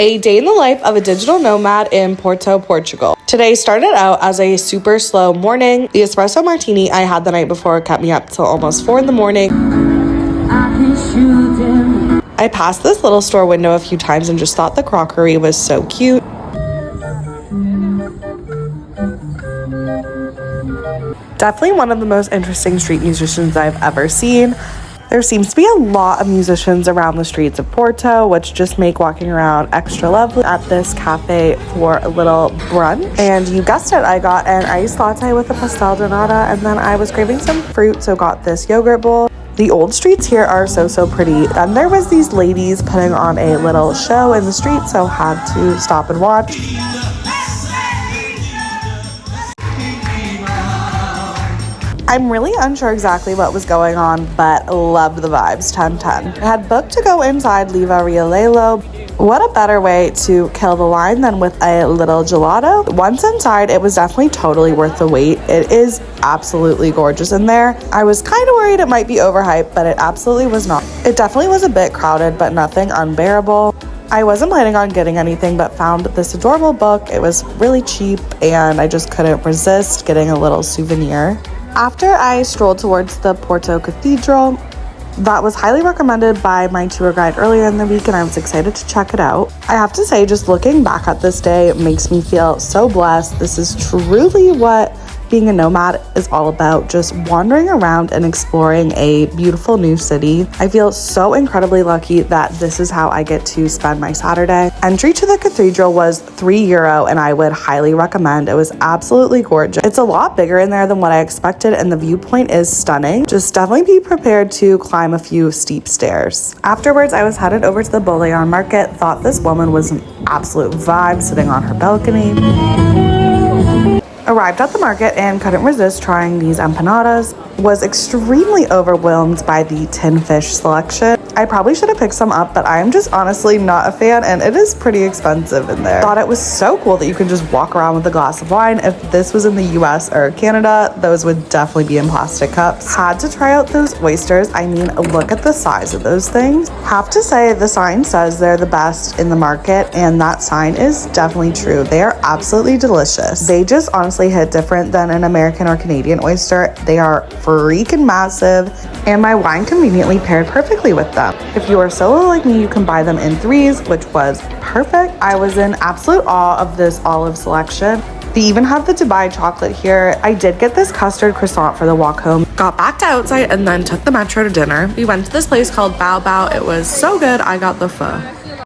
A day in the life of a digital nomad in Porto, Portugal. Today started out as a super slow morning. The espresso martini I had the night before kept me up till almost 4 in the morning. I passed this little store window a few times and just thought the crockery was so cute. Definitely one of the most interesting street musicians I've ever seen. There seems to be a lot of musicians around the streets of Porto, which just make walking around extra lovely. At this cafe for a little brunch, and you guessed it, I got an iced latte with a pastel de nata, and then I was craving some fruit, so got this yogurt bowl. The old streets here are so pretty. And there was these ladies putting on a little show in the street, so had to stop and watch. I'm really unsure exactly what was going on, but loved the vibes, 10/10. I had booked to go inside Livraria Lelo. What a better way to kill the line than with a little gelato. Once inside, it was definitely totally worth the wait. It is absolutely gorgeous in there. I was kind of worried it might be overhyped, but it absolutely was not. It definitely was a bit crowded, but nothing unbearable. I wasn't planning on getting anything, but found this adorable book. It was really cheap, and I just couldn't resist getting a little souvenir. After I strolled towards the Porto Cathedral, that was highly recommended by my tour guide earlier in the week, and I was excited to check it out. I have to say, just looking back at this day makes me feel so blessed. This is truly what being a nomad is all about, just wandering around and exploring a beautiful new city. I feel so incredibly lucky that this is how I get to spend my Saturday. Entry to the cathedral was €3, and I would highly recommend. It was absolutely gorgeous. It's a lot bigger in there than what I expected, and the viewpoint is stunning. Just definitely be prepared to climb a few steep stairs. Afterwards, I was headed over to the Bolayan market. Thought this woman was an absolute vibe sitting on her balcony. Arrived at the market and couldn't resist trying these empanadas. Was extremely overwhelmed by the tin fish selection. I probably should have picked some up, but I am just honestly not a fan, and it is pretty expensive in there. Thought it was so cool that you can just walk around with a glass of wine. If this was in the US or Canada, those would definitely be in plastic cups. Had to try out those oysters. I mean, look at the size of those things. Have to say, the sign says they're the best in the market, and that sign is definitely true. They are absolutely delicious. They just honestly hit different than an American or Canadian oyster. They are freaking massive, and my wine conveniently paired perfectly with them. If you are solo like me, you can buy them in threes, which was perfect. I was in absolute awe of this olive selection. They even have the Dubai chocolate here. I did get this custard croissant for the walk home. Got back to outside and then took the metro to dinner. We went to this place called Bao Bao. It was so good, I got the pho.